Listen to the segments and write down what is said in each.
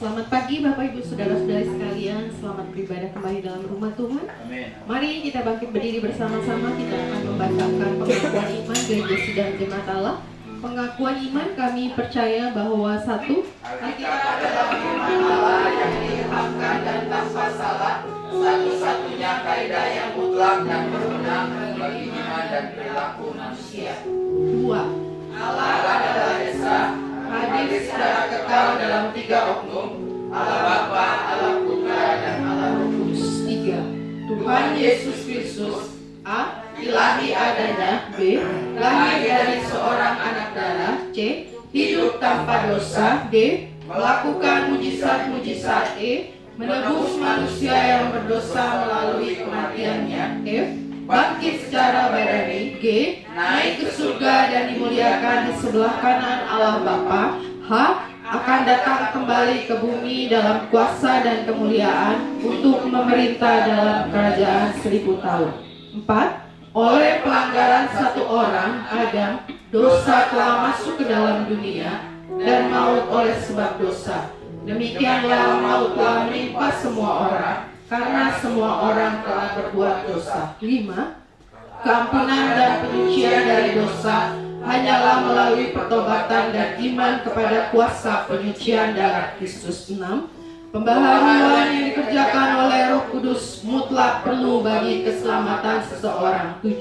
Selamat pagi Bapak Ibu Saudara-saudari sekalian. Selamat beribadah kembali dalam rumah Tuhan. Amin. Mari kita bangkit berdiri bersama-sama. Kita akan membacakan pengakuan iman Gereja Sidang Jemaat Allah. Pengakuan iman kami percaya bahwa satu, Alkitab adalah firman Allah yang diilhamkan dan tanpa salah, satu-satunya kaidah yang mutlak dan berwenang bagi iman dan perilaku manusia. dua, Allah adalah Esa, hadir secara kekal dalam tiga oknum, Allah Bapa, Allah Putra, dan Allah Roh Kudus. tiga, Tuhan Yesus Kristus, A. ilahi adanya, B. lahir dari seorang anak darah, C. hidup tanpa dosa, D. melakukan mujizat-mujizat, E. menebus manusia yang berdosa melalui kematiannya, F. bangkit secara badani, G. naik ke surga dan dimuliakan di sebelah kanan Allah Bapa, H. Akan datang kembali ke bumi dalam kuasa dan kemuliaan untuk memerintah dalam kerajaan 1000 tahun. 4. oleh pelanggaran satu orang, Adam, dosa telah masuk ke dalam dunia, dan maut oleh sebab dosa. Demikianlah maut telah menimpa semua orang, karena semua orang telah berbuat dosa. 5. Keampunan dan penyucian dari dosa hanyalah melalui pertobatan dan iman kepada kuasa penyucian darah Kristus. 6. Pembaharuan yang dikerjakan oleh Roh Kudus mutlak perlu bagi keselamatan seseorang. 7.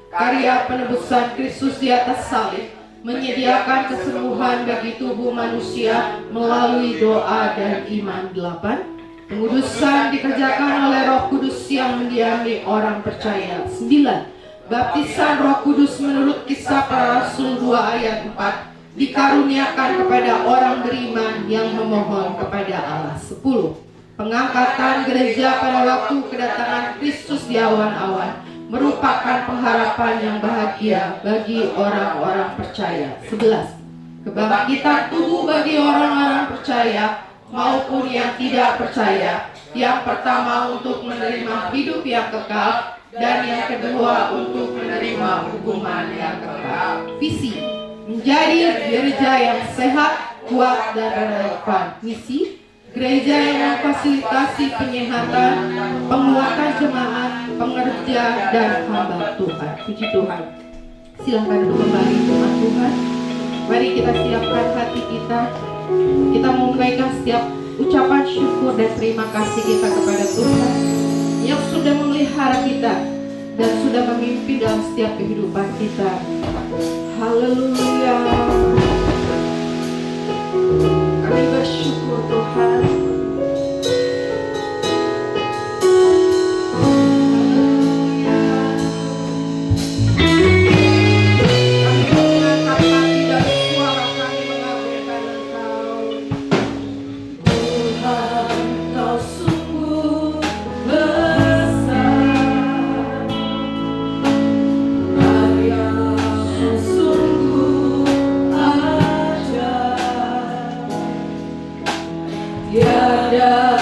Karya penebusan Kristus di atas salib menyediakan kesembuhan bagi tubuh manusia melalui doa dan iman. 8. Pengudusan dikerjakan oleh Roh Kudus yang mendiami orang percaya. 9. Baptisan Roh Kudus menurut Kisah Para Rasul 2 ayat 4 dikaruniakan kepada orang beriman yang memohon kepada Allah. 10. Pengangkatan gereja pada waktu kedatangan Kristus di awan-awan merupakan pengharapan yang bahagia bagi orang-orang percaya. 11. Kebangkitan tubuh bagi orang-orang percaya maupun yang tidak percaya, yang pertama untuk menerima hidup yang kekal, dan yang kedua untuk menerima hukuman yang kekal. Visi. Menjadi gereja yang sehat, kuat, dan relevan. Misi. Gereja yang memfasilitasi penyehatan, penguatan jemaat, pengerja, dan hamba Tuhan. Puji Tuhan. Silahkan duduk kembali teman Tuhan. Mari kita siapkan hati kita. Kita menaikkan setiap ucapan syukur dan terima kasih kita kepada Tuhan yang sudah memelihara kita dan sudah memimpin dalam setiap kehidupan kita. Haleluya. Kami bersyukur Tuhan. Tiada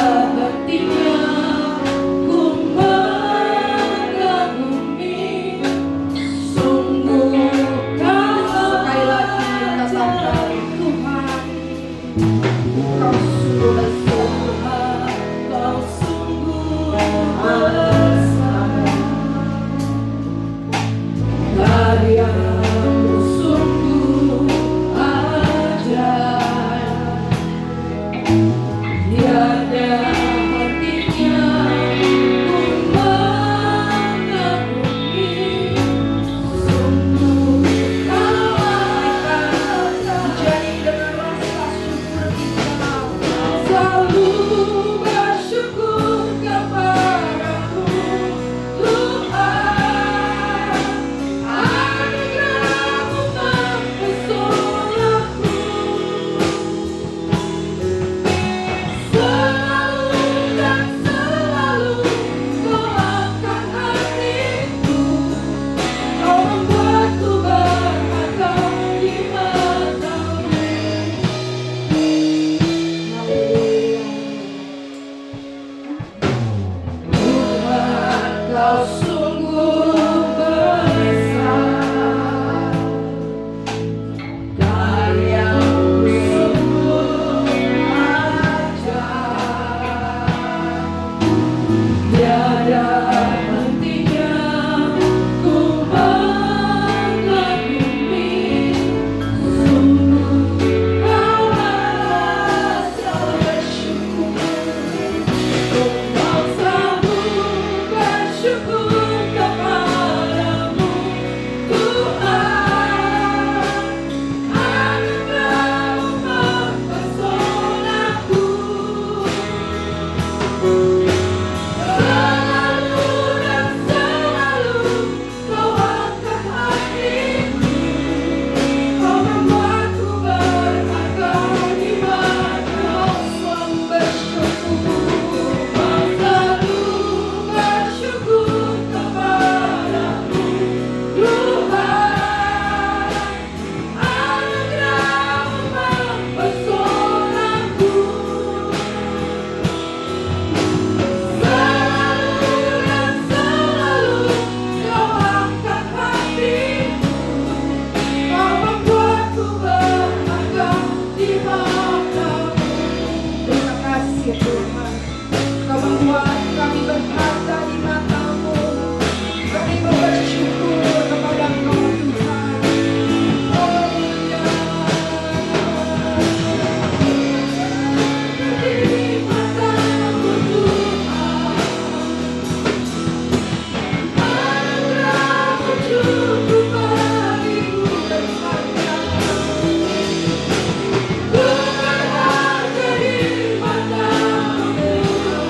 Tuhan. Kau membuat kami berharga di mata-Mu. Kami mau bersyukur kepada Engkau Tuhan. Haleluya. Di mata-Mu Tuhan, anugerah-Mu cukup bagiku berharga. Ku berharga di mata-Mu Tuhan.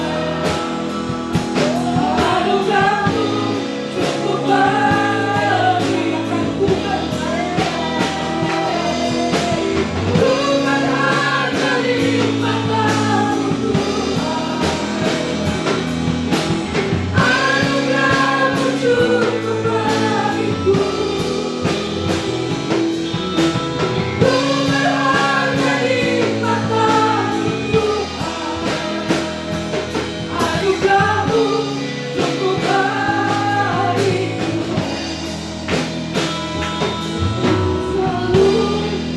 Anugerah-Mu cukup bagiku berharga. Ku berharga di mata-Mu Tuhan. Anugerah-Mu cukup bagiku. Ku berharga di mata-Mu Tuhan. Anugerah-Mu cukup bagiku. Selalu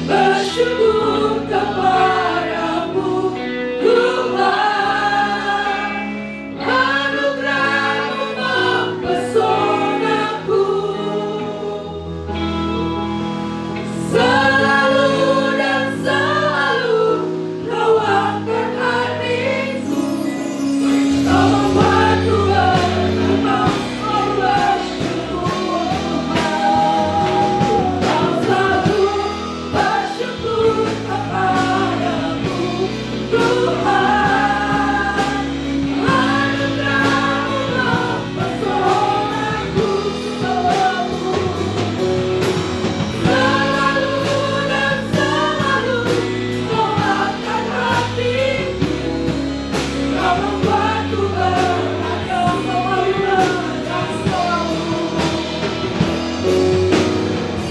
bersyukur kepadamu Tuhan. Anugerah-Mu mempesonaku. Selalu dan selalu Kau akan hatiku. Kau membuatku berkembang, kau bersyukur Tuhan. Kau selalu bersyukur kepadamu Tuhan. Anugerah-Mu mempesonaku selalu. Selalu dan selalu Kau akan hatiku. Kau membuatku berharga selalu dan selalu.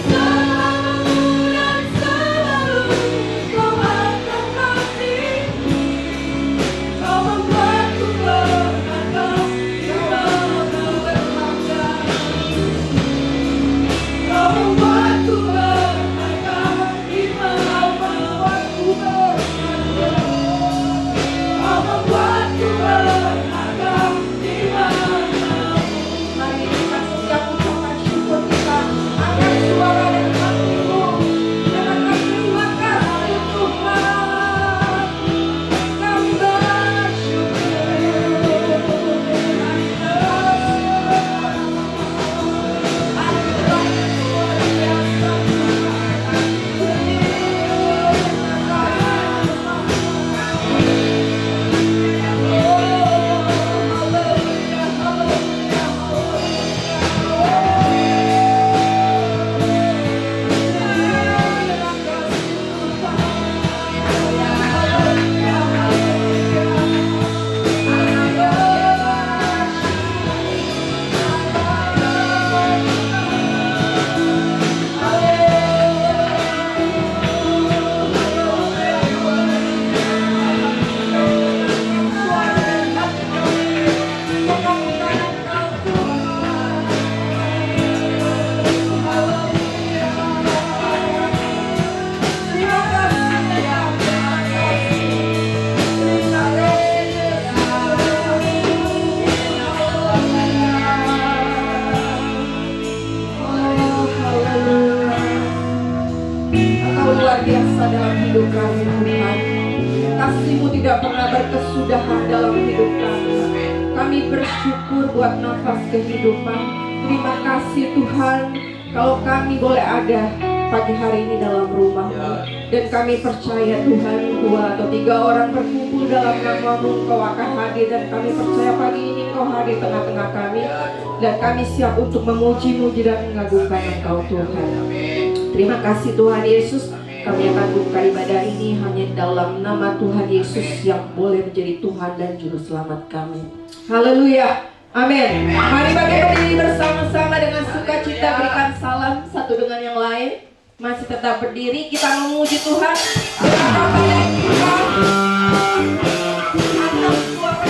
Selalu dan selalu Kau akan hatiku. Kau membuatku berharga selalu berharga. Kau membuatku berharga di mana-mana. Kau membuatku berharga di mana-mana. Mari kita setiap ucapan syukur kita angkat suara dan hatimu. Katakan terima kasih Tuhan. Kami bersyukur. Anugerah yang luar biasa Tuhan. Engkau luar biasa dalam hidup kami Tuhan. Kasih-Mu tidak pernah berkesudahan dalam hidup kami. Kami bersyukur buat nafas kehidupan. Terima kasih Tuhan kalau kami boleh ada pagi hari ini dalam rumah-Mu. Dan kami percaya Tuhan 2 atau 3 orang berkumpul dalam nama-Mu, Engkau akan hadir. Dan kami percaya pagi ini Engkau hadir tengah-tengah kami. Dan kami siap untuk memuji-Muji dan mengagungkan Engkau Tuhan. Terima kasih Tuhan Yesus. Kami akan buka ibadah ini hanya dalam nama Tuhan Yesus yang boleh menjadi Tuhan dan Juru Selamat kami. Haleluya. Amin. Mari bagi berdiri bersama-sama dengan sukacita, berikan salam satu dengan yang lain. Masih tetap berdiri, kita memuji Tuhan. Dengan apa yang kita angkat suara.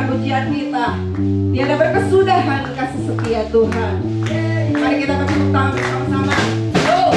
Tuhan pujian kita. Tiada berkesudahan kasih setia Tuhan. Mari kita bertepuk tangan bersama-sama. Oh.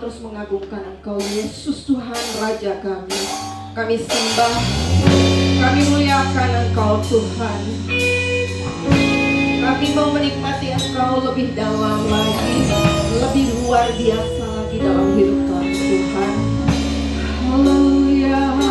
terus mengagungkan Engkau, Yesus Tuhan Raja kami. Kami sembah, kami muliakan Engkau Tuhan. Kami mau menikmati Engkau lebih dalam lagi, lebih luar biasa lagi dalam hidup kami Tuhan. Haleluya.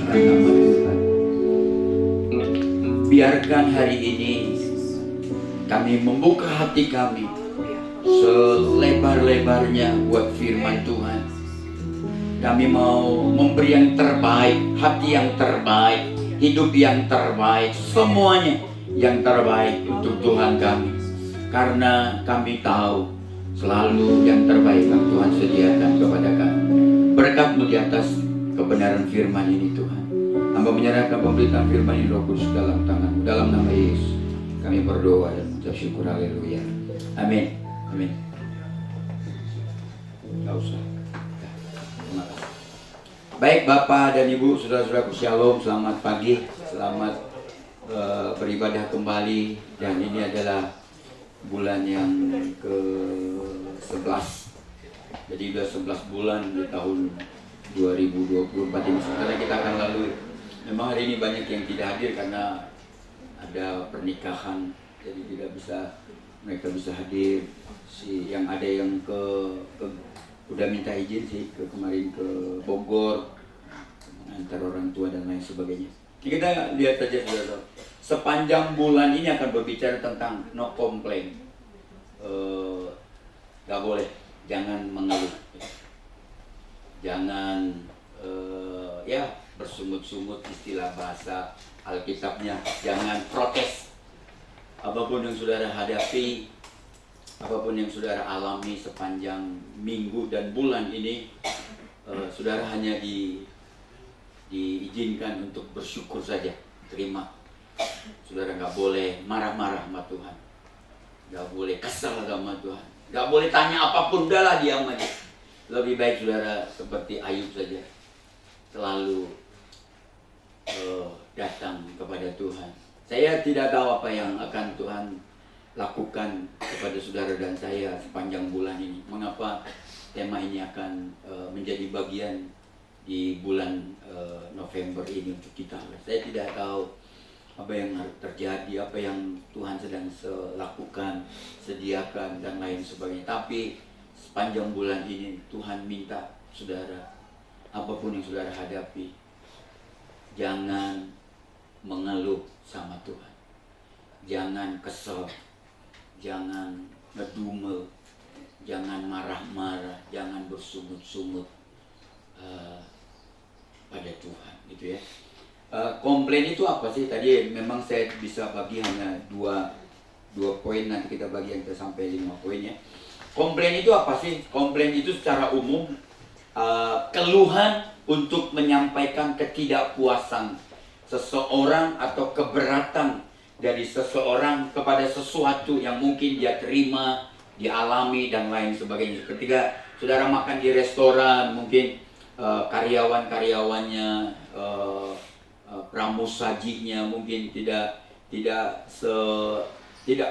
memuliakan nama Tuhan. Biarkan hari ini kami membuka hati kami selebar-lebarnya buat firman Tuhan. Kami mau memberi yang terbaik, hati yang terbaik, hidup yang terbaik, semuanya yang terbaik untuk Tuhan kami. Karena kami tahu selalu yang terbaik yang Tuhan sediakan kepada kami. Berkat-Mu di atas kebenaran firman ini Tuhan. Hamba menyerahkan pemberitaan firman ini Roh Kudus dalam tangan-Mu. Dalam nama Yesus kami berdoa dan mengucap syukur. Haleluya. Amin. Amin. Gak usah. Terima kasih. Baik Bapak dan Ibu, saudara-saudaraku, shalom, selamat pagi, selamat beribadah kembali. Dan ini adalah bulan yang ke-11. Jadi sudah 11 bulan di tahun 2024 ini. Sekarang kita akan lalui. Memang hari ini banyak yang tidak hadir karena ada pernikahan, jadi tidak bisa, mereka bisa hadir. Yang ada yang udah minta izin sih kemarin ke Bogor mengantar orang tua dan lain sebagainya. Kita lihat saja saudara, sepanjang bulan ini akan berbicara tentang no complain. Gak boleh, jangan mengeluh, jangan bersungut-sungut, istilah bahasa Alkitabnya, jangan protes. Apapun yang saudara hadapi, apapun yang saudara alami sepanjang minggu dan bulan ini, saudara hanya diizinkan untuk bersyukur saja, terima. Saudara nggak boleh marah-marah sama Tuhan, nggak boleh kesal sama Tuhan, nggak boleh tanya apapun, udahlah diam aja. Lebih baik saudara seperti Ayub saja, selalu datang kepada Tuhan. Saya tidak tahu apa yang akan Tuhan lakukan kepada saudara dan saya sepanjang bulan ini. Mengapa tema ini akan menjadi bagian di bulan November ini untuk kita. Saya tidak tahu apa yang terjadi, apa yang Tuhan sedang lakukan, sediakan dan lain sebagainya. Tapi sepanjang bulan ini Tuhan minta saudara, apapun yang saudara hadapi, jangan mengeluh sama Tuhan, jangan kesel, jangan ngedumel, jangan marah-marah, jangan bersungut-sungut pada Tuhan, gitu ya. Komplain itu apa sih? Tadi memang saya bisa bagi hanya dua poin, nanti kita bagi yang sampai 5 poin ya. Komplain itu apa sih? Komplain itu secara umum keluhan untuk menyampaikan ketidakpuasan seseorang atau keberatan dari seseorang kepada sesuatu yang mungkin dia terima, dialami dan lain sebagainya. Ketika saudara makan di restoran, mungkin karyawan-karyawannya, pramusajinya mungkin tidak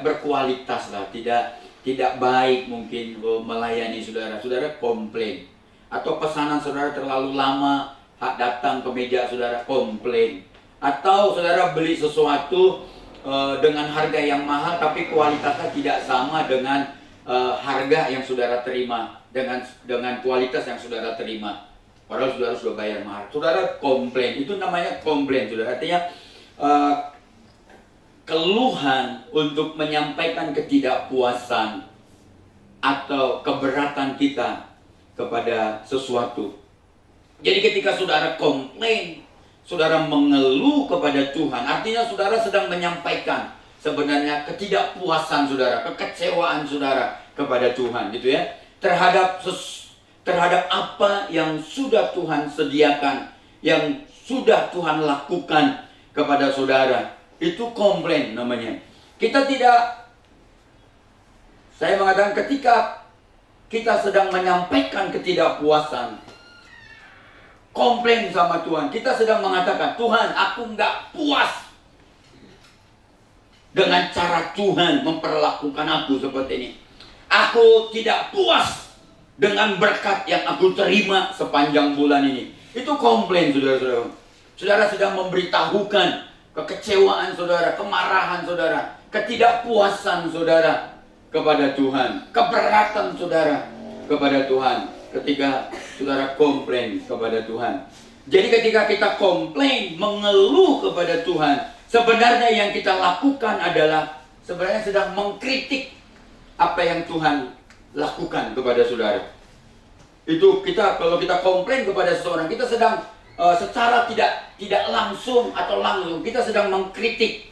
berkualitas lah, tidak baik mungkin melayani saudara. Saudara komplain, atau pesanan saudara terlalu lama datang ke meja saudara, komplain. Atau saudara beli sesuatu dengan harga yang mahal tapi kualitasnya tidak sama dengan harga yang saudara terima, dengan kualitas yang saudara terima. Padahal saudara sudah bayar mahal. Saudara komplain, itu namanya komplain saudara. Artinya keluhan untuk menyampaikan ketidakpuasan atau keberatan kita kepada sesuatu. Jadi ketika saudara komplain, saudara mengeluh kepada Tuhan, artinya saudara sedang menyampaikan sebenarnya ketidakpuasan saudara, kekecewaan saudara kepada Tuhan, gitu ya, terhadap apa yang sudah Tuhan sediakan, yang sudah Tuhan lakukan kepada saudara. Itu komplain namanya. Saya mengatakan ketika kita sedang menyampaikan ketidakpuasan, komplain sama Tuhan, kita sedang mengatakan, Tuhan, aku nggak puas dengan cara Tuhan memperlakukan aku seperti ini. Aku tidak puas dengan berkat yang aku terima sepanjang bulan ini. Itu komplain, saudara-saudara. Saudara sedang memberitahukan kekecewaan saudara, kemarahan saudara, ketidakpuasan saudara kepada Tuhan, keberatan saudara kepada Tuhan ketika saudara komplain kepada Tuhan. Jadi ketika kita komplain, mengeluh kepada Tuhan, sebenarnya yang kita lakukan adalah sebenarnya sedang mengkritik apa yang Tuhan lakukan kepada saudara. Itu kalau kita komplain kepada seseorang, kita sedang secara tidak langsung atau langsung kita sedang mengkritik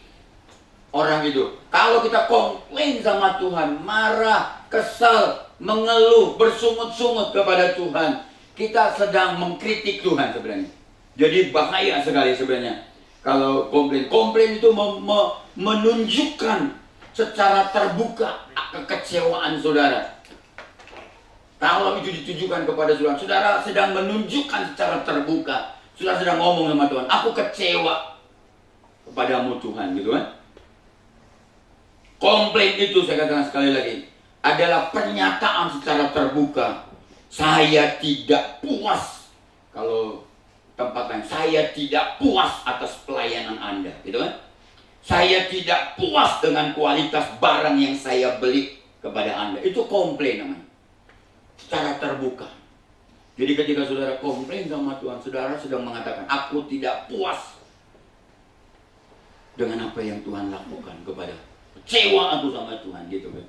orang itu. Kalau kita komplain sama Tuhan, marah, kesal, mengeluh, bersungut-sungut kepada Tuhan, kita sedang mengkritik Tuhan sebenarnya. Jadi bahaya sekali sebenarnya kalau komplain. Komplain itu menunjukkan secara terbuka kekecewaan saudara. Kalau itu ditujukan kepada saudara, saudara sedang menunjukkan secara terbuka. Saudara sedang ngomong sama Tuhan, aku kecewa kepadamu Tuhan, gitu kan. Komplain itu, saya katakan sekali lagi, adalah pernyataan secara terbuka. Saya tidak puas. Kalau tempat lain, saya tidak puas atas pelayanan Anda, gitu kan. Saya tidak puas dengan kualitas barang yang saya beli kepada Anda. Itu komplain namanya. Secara terbuka. Jadi ketika saudara komplain sama Tuhan, saudara sedang mengatakan, aku tidak puas dengan apa yang Tuhan lakukan kepada. Kecewa aku sama Tuhan, gitu kan.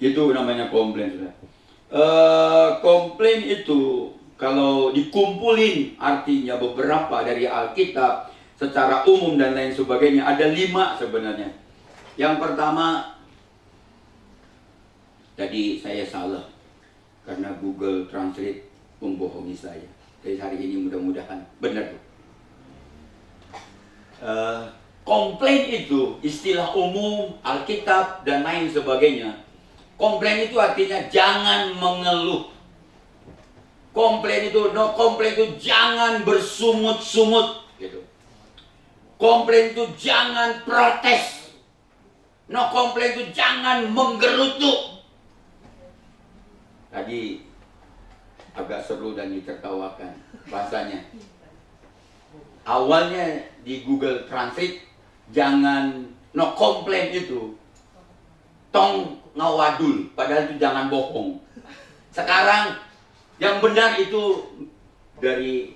Itu namanya komplain, saudara. Komplain itu kalau dikumpulin artinya beberapa dari Alkitab secara umum dan lain sebagainya, ada 5 sebenarnya. Yang pertama, tadi saya salah karena Google Translate membohongi saya. Jadi hari ini mudah-mudahan benar. Komplain itu istilah umum Alkitab dan lain sebagainya. Komplain itu artinya jangan mengeluh. Komplain itu jangan bersungut-sungut, gitu. Komplain itu jangan protes. Komplain itu jangan menggerutu. Tadi agak seru dan ditertawakan bahasanya. Awalnya di Google Translate jangan komplain itu tong ngawadul, padahal itu jangan bohong. Sekarang yang benar itu dari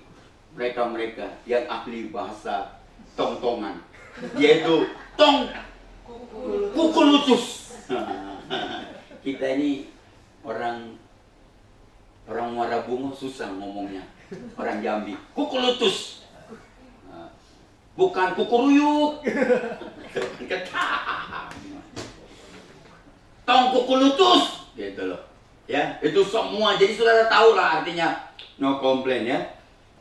mereka-mereka yang ahli bahasa tong-tongan, yaitu tong kukulutus. Kita ini orang Muara Bungo susah ngomongnya. Orang Jambi, kukulutus. Bukan kukuruyuk. Tong kukulutus, gitu loh. Ya, itu semua. Jadi saudara tahu lah artinya no complain ya.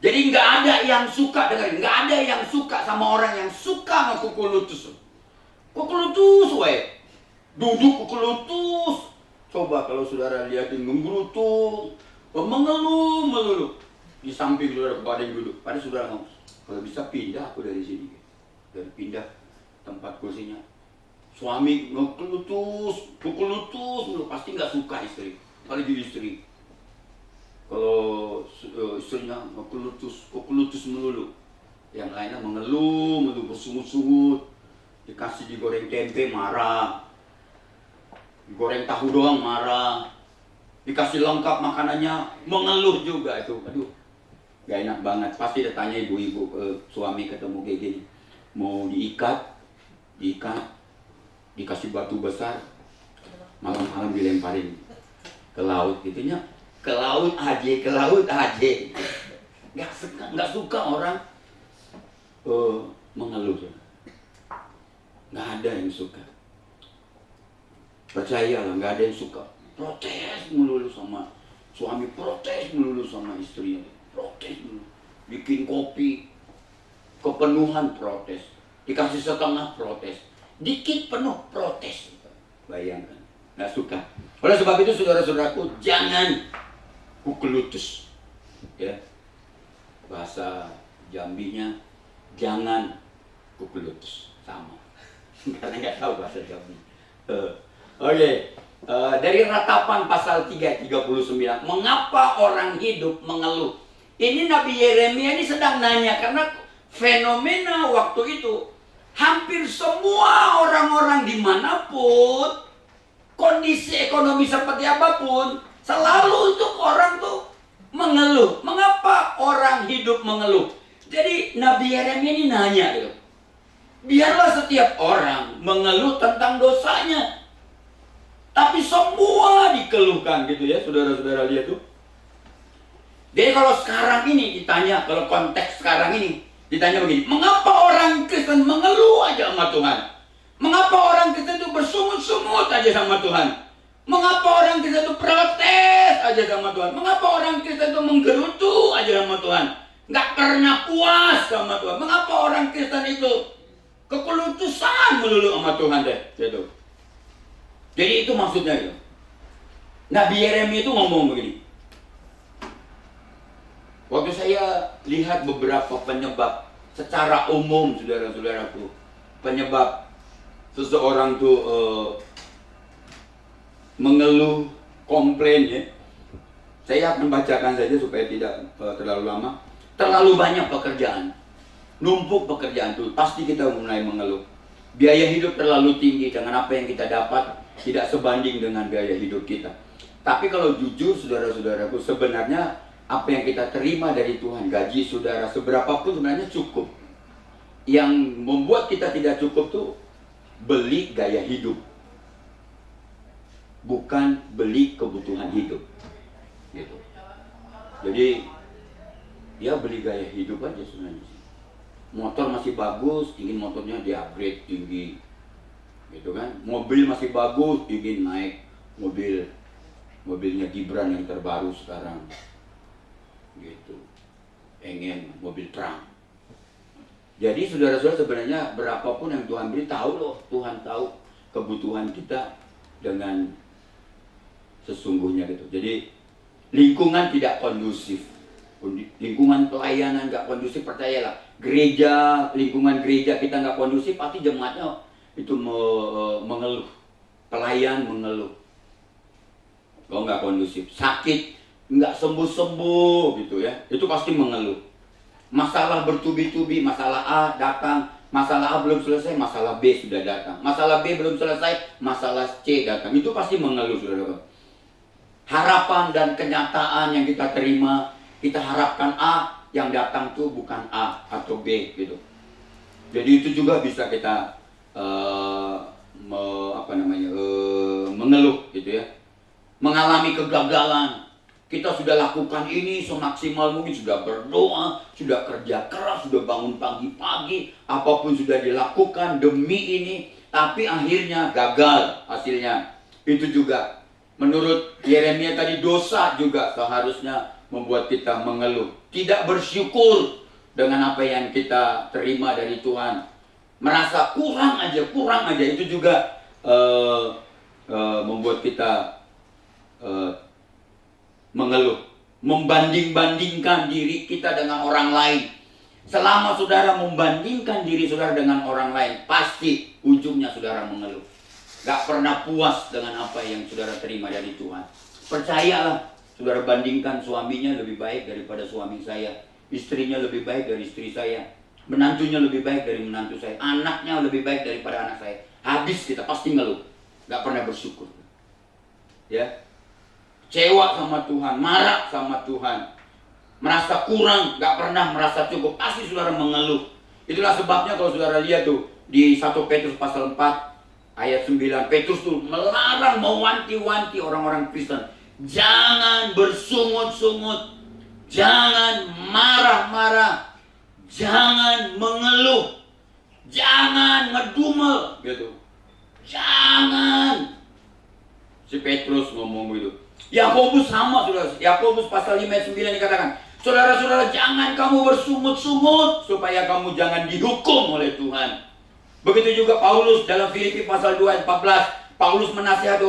Jadi nggak ada yang suka dengerin, nggak ada yang suka sama orang yang suka sama kukulutus. Kukulutus, we. Duduk kukulutus. Coba kalau saudara lihatin menggerutu, mengeluh melulu di samping saudara kepada yang duduk. Pada saudara ngomong, kalau bisa pindah aku dari sini, dari pindah tempat kursinya. Suami ngekulutus, pasti nggak suka istri. Apalagi istri. Kalau istrinya ngekulutus melulu, yang lainnya mengeluh, bersungut-sungut. Dikasih digoreng tempe marah, digoreng tahu doang marah. Dikasih lengkap makanannya, mengeluh juga itu. Aduh, gak enak banget. Pasti ditanya ibu-ibu suami ketemu kayak gini. Mau diikat, dikasih batu besar, malam-malam dilemparin ke laut gitunya. Ke laut aja. Gak suka orang mengeluh. Gak ada yang suka. Percayalah, gak ada yang suka. Protes melulu sama suami, protes melulu sama istrinya, protes melulu. Bikin kopi kepenuhan protes, dikasih setengah protes, dikit penuh protes. Bayangkan, nggak suka. Oleh sebab itu saudara-saudaraku, jangan kukulutus, ya. Bahasa Jambinya jangan kukulutus, sama. Karena nggak tahu bahasa Jambi. Oke. Dari Ratapan pasal 3:39, mengapa orang hidup mengeluh? Ini Nabi Yeremia ini sedang nanya karena fenomena waktu itu hampir semua orang-orang dimanapun, kondisi ekonomi seperti apapun, selalu untuk orang tuh mengeluh. Mengapa orang hidup mengeluh? Jadi Nabi Yeremia ini nanya gitu. Biarlah setiap orang mengeluh tentang dosanya. Tapi semua dikeluhkan gitu ya, saudara-saudara lihat tuh. Jadi kalau sekarang ini ditanya, kalau konteks sekarang ini ditanya begini, mengapa orang Kristen mengeluh aja sama Tuhan? Mengapa orang Kristen itu bersungut-sungut aja sama Tuhan? Mengapa orang Kristen itu protes aja sama Tuhan? Mengapa orang Kristen itu menggerutu aja sama Tuhan? Nggak pernah puas sama Tuhan. Mengapa orang Kristen itu kekelutusan melulu sama Tuhan deh? Gitu. Jadi itu maksudnya itu. Nabi Yeremia itu ngomong begini. Waktu saya lihat beberapa penyebab secara umum, saudara-saudaraku, penyebab seseorang tuh mengeluh, komplain ya. Saya akan bacakan saja supaya tidak terlalu lama. Terlalu banyak pekerjaan, numpuk pekerjaan tuh, pasti kita mulai mengeluh. Biaya hidup terlalu tinggi, dengan apa yang kita dapat tidak sebanding dengan biaya hidup kita. Tapi kalau jujur saudara-saudaraku, sebenarnya apa yang kita terima dari Tuhan, gaji saudara seberapapun sebenarnya cukup. Yang membuat kita tidak cukup tuh beli gaya hidup, bukan beli kebutuhan hidup gitu. Jadi ya beli gaya hidup aja sebenarnya. Motor masih bagus, ingin motornya di-upgrade tinggi gitu kan. Mobil masih bagus, ingin naik mobilnya Gibran yang terbaru sekarang gitu, ingin mobil Trump. Jadi saudara-saudara, sebenarnya berapapun yang Tuhan beri, tahu loh, Tuhan tahu kebutuhan kita dengan sesungguhnya gitu. Jadi lingkungan tidak kondusif, lingkungan pelayanan nggak kondusif, percayalah. Lingkungan gereja kita nggak kondusif, pasti jemaatnya itu mengeluh, pelayan mengeluh. Kalau nggak kondusif, sakit nggak sembuh-sembuh gitu ya, itu pasti mengeluh. Masalah bertubi-tubi, masalah A datang, masalah A belum selesai, masalah B sudah datang, masalah B belum selesai, masalah C datang, itu pasti mengeluh, saudara. Harapan dan kenyataan yang kita terima, kita harapkan A, yang datang tuh bukan A atau B gitu. Jadi itu juga bisa kita mengeluh gitu ya, mengalami kegagalan. Kita sudah lakukan ini semaksimal mungkin, sudah berdoa, sudah kerja keras, sudah bangun pagi-pagi, apapun sudah dilakukan demi ini, tapi akhirnya gagal hasilnya. Itu juga menurut Yeremia tadi, dosa juga seharusnya membuat kita mengeluh, tidak bersyukur dengan apa yang kita terima dari Tuhan, merasa kurang aja, itu juga membuat kita mengeluh, membanding-bandingkan diri kita dengan orang lain. Selama saudara membandingkan diri saudara dengan orang lain, pasti ujungnya saudara mengeluh. Gak pernah puas dengan apa yang saudara terima dari Tuhan. Percayalah, saudara bandingkan suaminya lebih baik daripada suami saya, istrinya lebih baik dari istri saya, menantunya lebih baik dari menantu saya, anaknya lebih baik daripada anak saya. Habis kita pasti ngeluh, gak pernah bersyukur. Ya, kecewa sama Tuhan, marah sama Tuhan, merasa kurang, gak pernah merasa cukup, pasti saudara mengeluh. Itulah sebabnya kalau saudara lihat tuh di 1 Petrus pasal 4 ayat 9, Petrus tuh melarang, mewanti-wanti orang-orang Kristen, jangan bersungut-sungut, jangan marah-marah, jangan mengeluh, jangan ngedumel gitu. Jangan. Si Petrus ngomong gitu. Yakobus sama, saudara. Yakobus pasal 5 ayat 9 dikatakan, saudara-saudara, jangan kamu bersungut-sungut supaya kamu jangan dihukum oleh Tuhan. Begitu juga Paulus dalam Filipi pasal 2 ayat 14. Paulus menasihati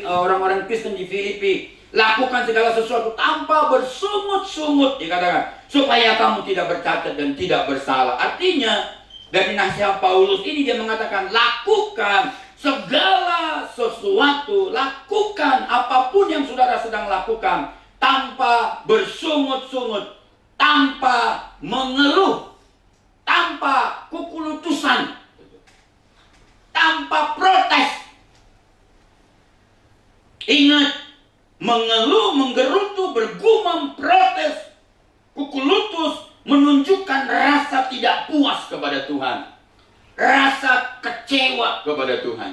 orang-orang Kristen di Filipi, lakukan segala sesuatu tanpa bersungut-sungut, dikatakan, supaya kamu tidak bercacat dan tidak bersalah. Artinya dari nasihat Paulus ini dia mengatakan, lakukan segala sesuatu, lakukan apapun yang saudara sedang lakukan tanpa bersungut-sungut, tanpa mengeluh, tanpa kukulutusan, tanpa protes. Ingat, mengeluh, menggerutu, bergumam, protes, kukulutus menunjukkan Tuhan. Rasa kecewa kepada Tuhan.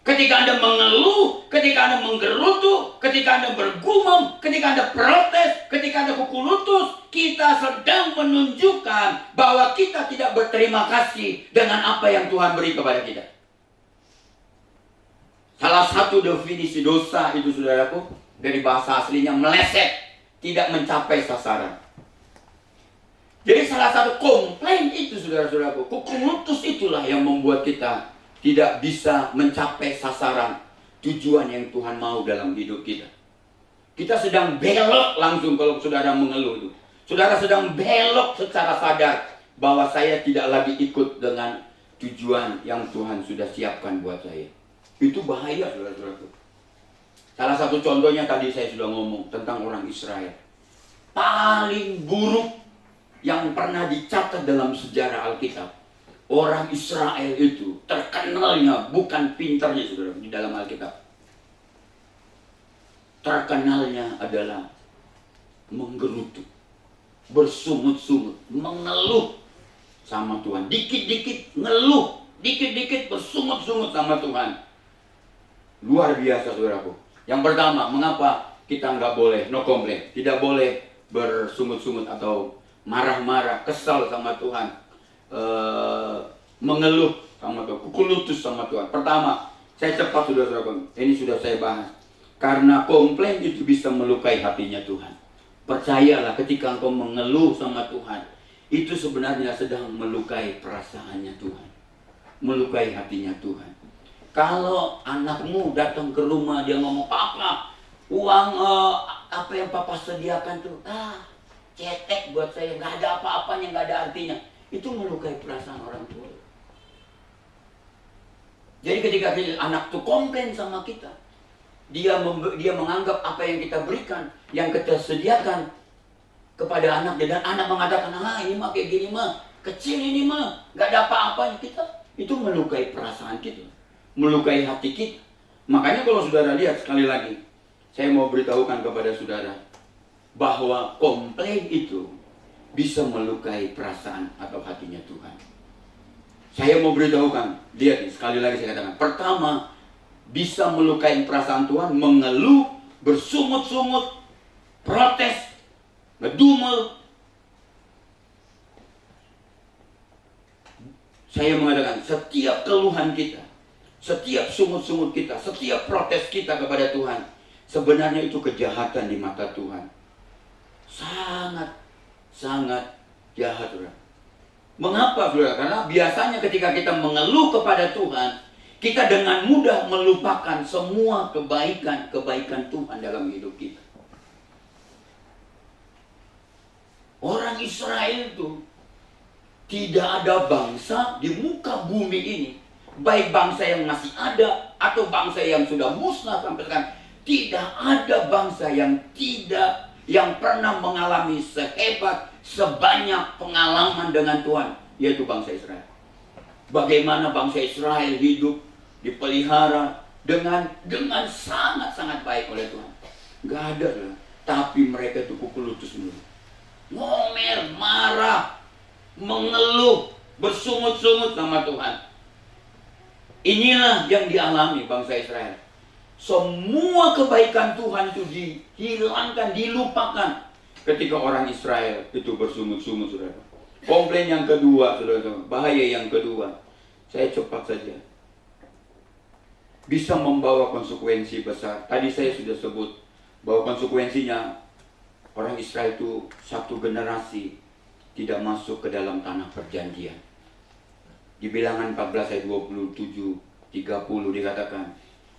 Ketika Anda mengeluh, ketika Anda menggerutu, ketika Anda bergumam, ketika Anda protes, ketika Anda kuku lutut, kita sedang menunjukkan bahwa kita tidak berterima kasih dengan apa yang Tuhan beri kepada kita. Salah satu definisi dosa itu, saudaraku, dari bahasa aslinya meleset, tidak mencapai sasaran. Jadi salah satu komplain itu, saudara-saudaraku, kuku lutut itulah yang membuat kita tidak bisa mencapai sasaran tujuan yang Tuhan mau dalam hidup kita. Kita sedang belok langsung kalau saudara mengeluh itu. Saudara sedang belok secara sadar bahwa saya tidak lagi ikut dengan tujuan yang Tuhan sudah siapkan buat saya. Itu bahaya, saudara-saudaraku. Salah satu contohnya tadi saya sudah ngomong tentang orang Israel. Paling buruk yang pernah dicatat dalam sejarah Alkitab. Orang Israel itu terkenalnya bukan pintarnya, saudara, di dalam Alkitab. Terkenalnya adalah menggerutu, bersungut-sungut, mengeluh sama Tuhan. Dikit-dikit ngeluh, dikit-dikit bersungut-sungut sama Tuhan. Luar biasa, saudaraku. Yang pertama, mengapa kita nggak boleh no complain, tidak boleh bersungut-sungut atau marah-marah, kesal sama Tuhan, mengeluh sama Tuhan, kuku lutut sama Tuhan. Pertama, saya cepat, saudara-saudara, ini sudah saya bahas. Karena komplain itu bisa melukai hatinya Tuhan. Percayalah, ketika engkau mengeluh sama Tuhan, itu sebenarnya sedang melukai perasaannya Tuhan, melukai hatinya Tuhan. Kalau anakmu datang ke rumah, dia ngomong, "Papa, uang apa yang Papa sediakan tuh, cetek buat saya, nggak ada apa-apanya, nggak ada artinya." Itu melukai perasaan orang tua. Jadi ketika anak tuh komplain sama kita, dia menganggap apa yang kita berikan, yang kita sediakan kepada anaknya, dan anak mengatakan, ini mah kayak gini mah, kecil ini mah, nggak ada apa-apanya. Kita itu melukai perasaan kita, melukai hati kita. Makanya kalau saudara lihat, sekali lagi, saya mau beritahukan kepada saudara bahwa komplain itu bisa melukai perasaan atau hatinya Tuhan. Saya mau beritahukan, lihat sekali lagi saya katakan. Pertama, bisa melukai perasaan Tuhan, mengeluh, bersungut-sungut, protes, ngedumel. Saya mengatakan, setiap keluhan kita, setiap sungut-sungut kita, setiap protes kita kepada Tuhan, sebenarnya itu kejahatan di mata Tuhan. Sangat jahat, saudara. Mengapa, saudara? Karena biasanya ketika kita mengeluh kepada Tuhan, kita dengan mudah melupakan semua kebaikan Tuhan dalam hidup kita. Orang Israel itu tidak ada bangsa di muka bumi ini, baik bangsa yang masih ada atau bangsa yang sudah musnah sampai sekarang, tidak ada bangsa yang pernah mengalami sehebat, sebanyak pengalaman dengan Tuhan, yaitu bangsa Israel. Bagaimana bangsa Israel hidup, dipelihara dengan sangat-sangat baik oleh Tuhan. Gak ada lah. Tapi mereka itu kuku lutut semua, ngomel, marah, mengeluh, bersungut-sungut sama Tuhan. Inilah yang dialami bangsa Israel. Semua kebaikan Tuhan itu dihilangkan, dilupakan ketika orang Israel itu bersungut-sungut, saudara. Komplain yang kedua, saudara, bahaya yang kedua, saya cepat saja, bisa membawa konsekuensi besar. Tadi saya sudah sebut bahwa konsekuensinya orang Israel itu satu generasi tidak masuk ke dalam tanah perjanjian. Di Bilangan 14 ayat 27, 30 dikatakan,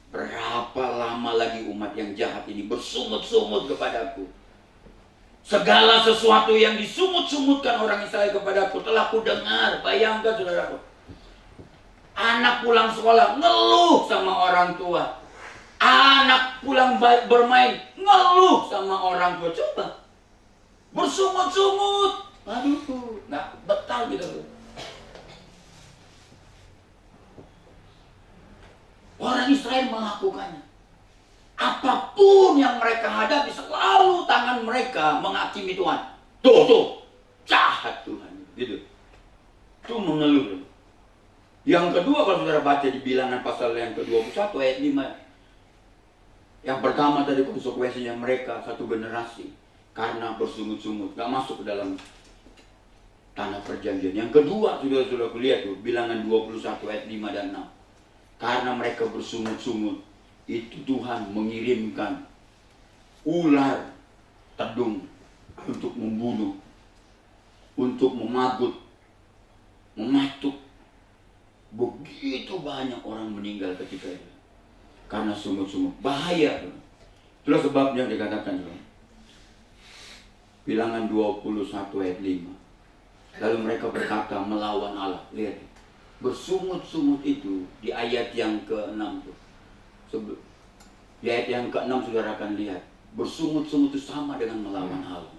berapa lama lagi umat yang jahat ini bersungut-sungut kepadaku? Segala sesuatu yang disungut-sungutkan orang Israel kepadaku telah ku dengar. Bayangkan, saudaraku, anak pulang sekolah ngeluh sama orang tua, anak pulang bermain ngeluh sama orang tua. Coba bersungut-sungut, aduh, nggak betah gitu. Orang Israel melakukannya. Apapun yang mereka hadapi, selalu tangan mereka menghakimi Tuhan. Tuh, jahat Tuhan. Gitu. Itu mengeluh. Yang kedua, kalau saudara baca di Bilangan pasal yang ke-21 ayat 5. Yang pertama tadi konsekuensinya mereka satu generasi karena bersungut-sungut, gak masuk ke dalam tanah perjanjian. Yang kedua, saudara-saudara lihat tuh, Bilangan 21 ayat 5 dan 6. Karena mereka bersungut-sungut, itu Tuhan mengirimkan ular tedung untuk membunuh, untuk memagut, mematuk. Begitu banyak orang meninggal ketika itu karena sungut-sungut. Bahaya. Itulah sebabnya dikatakan Bilangan 21 ayat 5. Lalu mereka berkata melawan Allah. Lihat, bersungut-sungut itu di ayat yang ke-6 tuh. Di ayat yang ke-6 saudara akan lihat, bersungut-sungut itu sama dengan melawan Allah.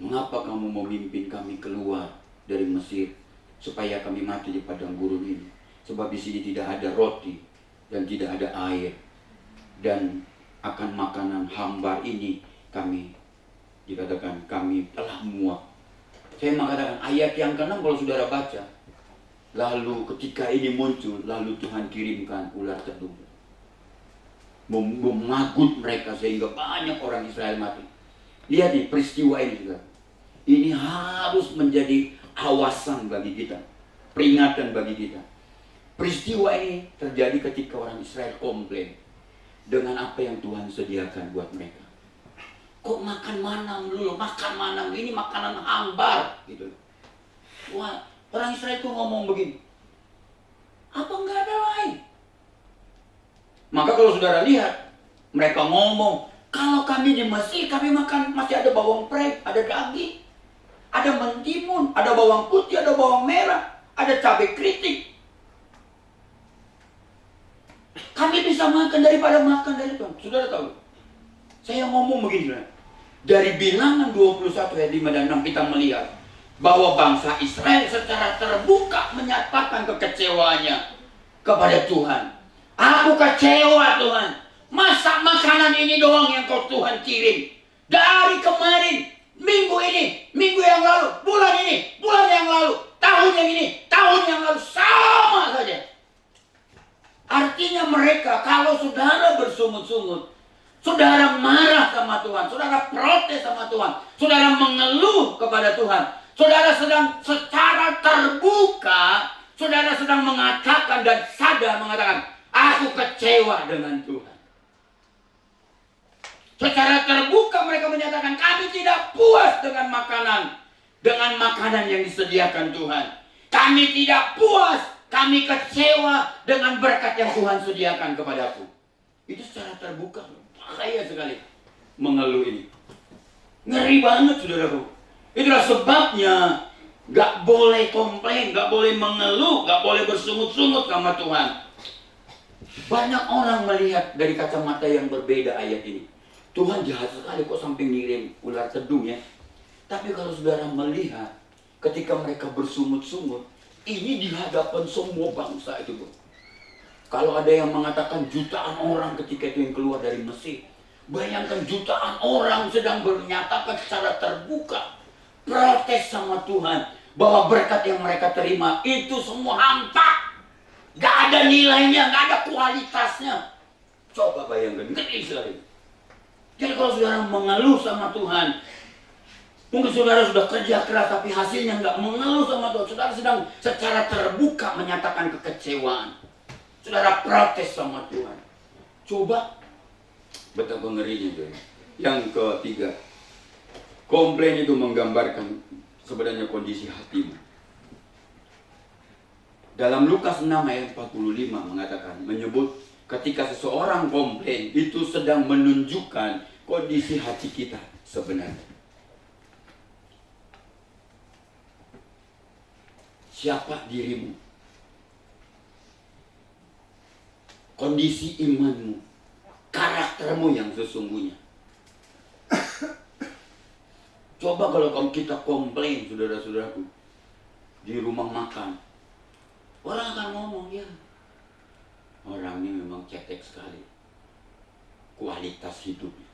Mengapa kamu memimpin kami keluar dari Mesir supaya kami mati di padang gurun ini? Sebab di sini tidak ada roti dan tidak ada air, dan akan makanan hambar ini kami dikatakan kami telah muak. Saya mengatakan ayat yang ke-6 kalau saudara baca, lalu ketika ini muncul, lalu Tuhan kirimkan ular tedung memagut mereka sehingga banyak orang Israel mati. Lihat nih peristiwa ini juga. Ini harus menjadi awasan bagi kita, peringatan bagi kita. Peristiwa ini terjadi ketika orang Israel komplain dengan apa yang Tuhan sediakan buat mereka. Kok makan manam dulu, makan manam ini makanan hambar gitu. Wah, orang Israel itu ngomong begini, apa enggak ada lain? Maka kalau saudara lihat, mereka ngomong, kalau kami di Mesir, kami makan masih ada bawang prek, ada daging, ada mentimun, ada bawang putih, ada bawang merah, ada cabai keriting. Kami bisa makan daripada makan dari Tuhan. Saudara tahu, saya ngomong begini, dari Bilangan 21 ayat 5 dan 6 kita melihat bahwa bangsa Israel secara terbuka menyatakan kekecewaannya kepada Tuhan. Aku kecewa Tuhan, masa makanan ini doang yang kau Tuhan kirim? Dari kemarin, minggu ini, minggu yang lalu, bulan ini, bulan yang lalu, tahun yang ini, tahun yang lalu, sama saja. Artinya mereka, kalau saudara bersungut-sungut, saudara marah sama Tuhan, saudara protes sama Tuhan, saudara mengeluh kepada Tuhan, saudara sedang secara terbuka, saudara sedang mengatakan dan sadar mengatakan, aku kecewa dengan Tuhan. Secara terbuka mereka menyatakan, kami tidak puas dengan makanan yang disediakan Tuhan. Kami tidak puas, kami kecewa dengan berkat yang Tuhan sediakan kepadaku. Itu secara terbuka, bahaya sekali mengeluh ini. Ngeri banget saudaraku. Itulah sebabnya gak boleh komplain, gak boleh mengeluh, gak boleh bersungut-sungut sama Tuhan. Banyak orang melihat dari kacamata yang berbeda ayat ini. Tuhan jahat sekali kok sampai ngirim ular tedung ya. Tapi kalau saudara melihat ketika mereka bersungut-sungut, ini di hadapan semua bangsa itu. Kalau ada yang mengatakan jutaan orang ketika itu yang keluar dari Mesir, bayangkan jutaan orang sedang menyatakan secara terbuka protes sama Tuhan bahwa berkat yang mereka terima itu semua hampa. Gak ada nilainya, gak ada kualitasnya. Coba bayangkan, ngeri sekali. Jadi kalau saudara mengeluh sama Tuhan, mungkin saudara sudah kerja keras tapi hasilnya gak mengeluh sama Tuhan. Saudara sedang secara terbuka menyatakan kekecewaan. Saudara protes sama Tuhan. Coba, betapa ngerinya itu. Yang ketiga, komplain itu menggambarkan sebenarnya kondisi hatimu. Dalam Lukas 6 ayat 45 mengatakan, menyebut ketika seseorang komplain itu sedang menunjukkan kondisi hati kita sebenarnya. Siapa dirimu? Kondisi imanmu, karaktermu yang sesungguhnya. Coba kalau kita komplain, saudara-saudaraku, di rumah makan, orang akan ngomong, ya orang ini memang cetek sekali kualitas hidupnya.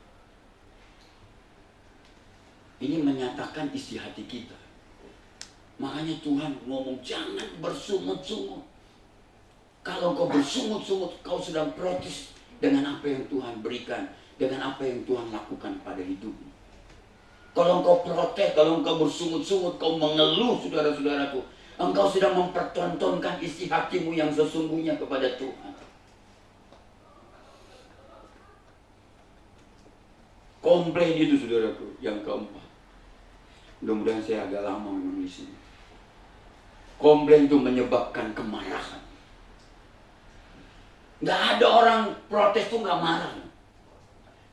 Ini menyatakan isi hati kita. Makanya Tuhan ngomong jangan bersungut-sungut. Kalau kau bersungut-sungut, kau sedang protes dengan apa yang Tuhan berikan, dengan apa yang Tuhan lakukan pada hidupmu. Kalau engkau protes, kalau engkau bersungut-sungut, kau mengeluh, saudara-saudaraku, engkau sedang mempertontonkan isi hatimu yang sesungguhnya kepada Tuhan. Komplain itu, saudaraku, yang keempat. Mudah-mudahan saya agak lama menulis ini. Komplain itu menyebabkan kemarahan. Nggak ada orang protes tuh nggak marah.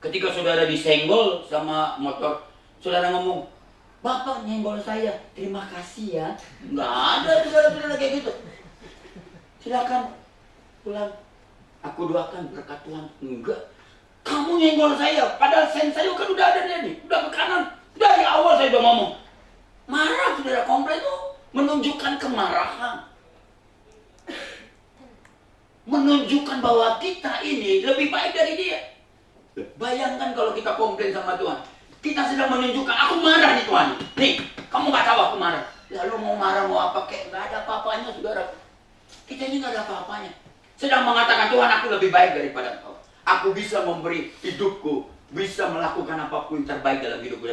Ketika saudara disenggol sama motor, saudara ngomong, "Bapak nyenggol saya, terima kasih ya." Nggak ada saudara-saudara kayak gitu. Silakan pulang. Aku doakan berkat Tuhan. Enggak. Kamu nyenggol saya, padahal sen saya kan udah ada nih, udah ke kanan. Dari awal saya udah ngomong. Marah, saudara, komplain itu menunjukkan kemarahan. Menunjukkan bahwa kita ini lebih baik dari dia. Bayangkan kalau kita komplain sama Tuhan. Kita sedang menunjukkan, aku marah nih Tuhan. Nih, kamu gak tahu aku marah. Lalu mau marah, mau apa kek, gak ada apa-apanya saudara. Kita ini gak ada apa-apanya. Sedang mengatakan, Tuhan aku lebih baik daripada kau. Aku bisa memberi hidupku, bisa melakukan apapun yang terbaik dalam hidupku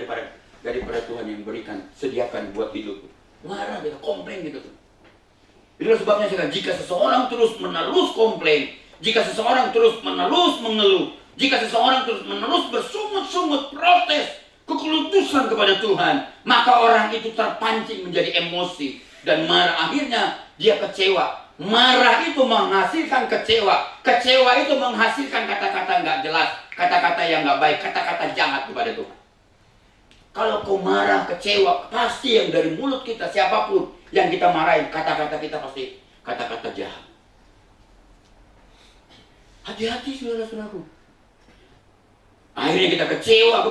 daripada Tuhan yang berikan, sediakan buat hidupku. Marah gitu, komplain gitu tuh. Itulah sebabnya saya katakan, jika seseorang terus menerus komplain, jika seseorang terus menerus mengeluh, jika seseorang terus menerus bersungut-sungut, protes, kekelutusan kepada Tuhan, maka orang itu terpancing menjadi emosi dan marah. Akhirnya dia kecewa. Marah itu menghasilkan kecewa. Kecewa itu menghasilkan kata-kata nggak jelas, kata-kata yang nggak baik, kata-kata jahat kepada Tuhan. Kalau kau marah, kecewa, pasti yang dari mulut kita, siapapun yang kita marahin, kata-kata kita pasti kata-kata jahat. Hati-hati saudara-saudaraku. Akhirnya kita kekecewaan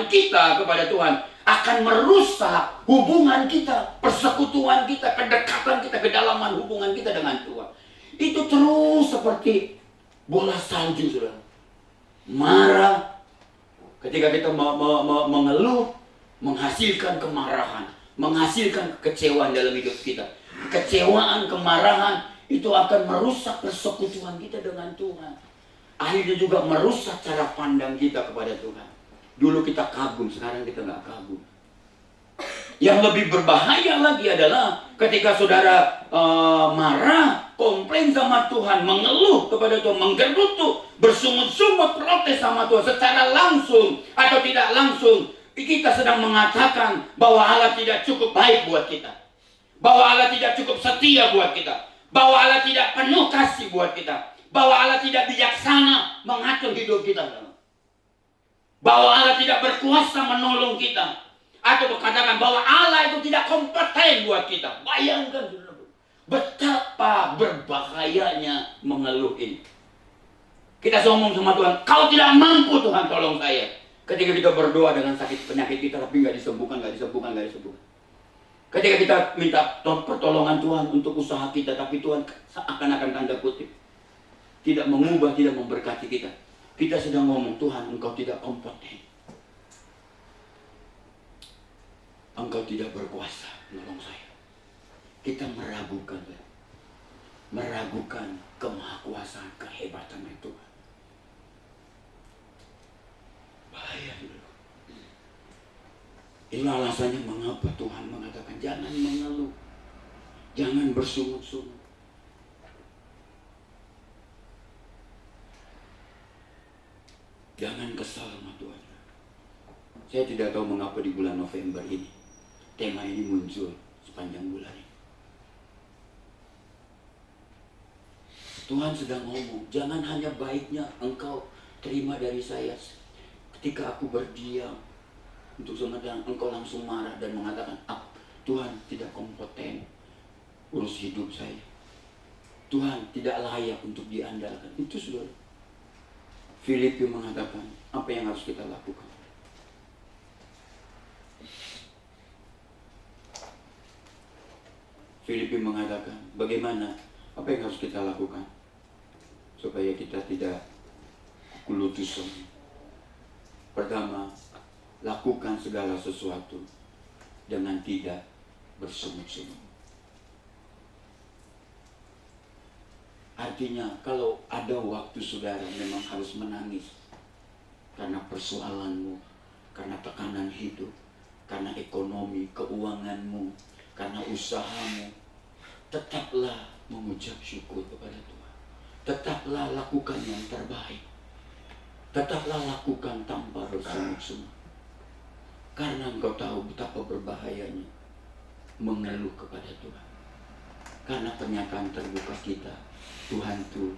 kita kepada Tuhan akan merusak hubungan kita, persekutuan kita, kedekatan kita, kedalaman hubungan kita dengan Tuhan. Itu terus seperti bola salju, saudara. Marah, ketika kita mengeluh, menghasilkan kemarahan, menghasilkan kekecewaan dalam hidup kita. Kekecewaan, kemarahan itu akan merusak persekutuan kita dengan Tuhan. Akhirnya juga merusak cara pandang kita kepada Tuhan. Dulu kita kagum, sekarang kita nggak kagum. Yang lebih berbahaya lagi adalah ketika saudara marah, komplain sama Tuhan, mengeluh kepada Tuhan, menggerutu, bersungut-sungut, protes sama Tuhan secara langsung atau tidak langsung. Kita sedang mengatakan bahwa Allah tidak cukup baik buat kita, bahwa Allah tidak cukup setia buat kita, bahwa Allah tidak penuh kasih buat kita, bahwa Allah tidak bijaksana mengatur hidup kita, bahwa Allah tidak berkuasa menolong kita, atau berkatakan bahwa Allah itu tidak kompeten buat kita. Bayangkan betapa berbahayanya mengeluh ini. Kita ngomong sama Tuhan, kau tidak mampu Tuhan, tolong saya. Ketika kita berdoa dengan sakit penyakit kita tapi nggak disembuhkan. Ketika kita minta pertolongan Tuhan untuk usaha kita, tapi Tuhan akan tanda kutip tidak mengubah, tidak memberkati kita. Kita sedang ngomong, Tuhan engkau tidak kompeten, engkau tidak berkuasa menolong saya. Kita meragukan kemahakuasaan, kehebatan Tuhan. Bahaya dulu. Inilah alasannya mengapa Tuhan mengatakan jangan mengeluh, jangan bersungut-sungut. Jangan kesal sama Tuhan. Saya tidak tahu mengapa di bulan November ini tema ini muncul sepanjang bulan ini. Tuhan sedang ngomong, jangan hanya baiknya engkau terima dari saya ketika aku berdiam, untuk sementara engkau langsung marah dan mengatakan, Tuhan tidak kompeten urus hidup saya. Tuhan tidak layak untuk diandalkan. Itu sudah Filipi mengatakan, apa yang harus kita lakukan? Filipi mengatakan, bagaimana? Apa yang harus kita lakukan? Supaya kita tidak kulutusan. Pertama, lakukan segala sesuatu dengan tidak bersungut-sungut. Artinya kalau ada waktu saudara memang harus menangis karena persoalanmu, karena tekanan hidup, karena ekonomi, keuanganmu, karena usahamu, tetaplah mengucap syukur kepada Tuhan. Tetaplah lakukan yang terbaik. Tetaplah lakukan tanpa bersungut-sungut. Karena engkau tahu betapa berbahayanya mengeluh kepada Tuhan. Karena pernyataan terbuka kita, Tuhan itu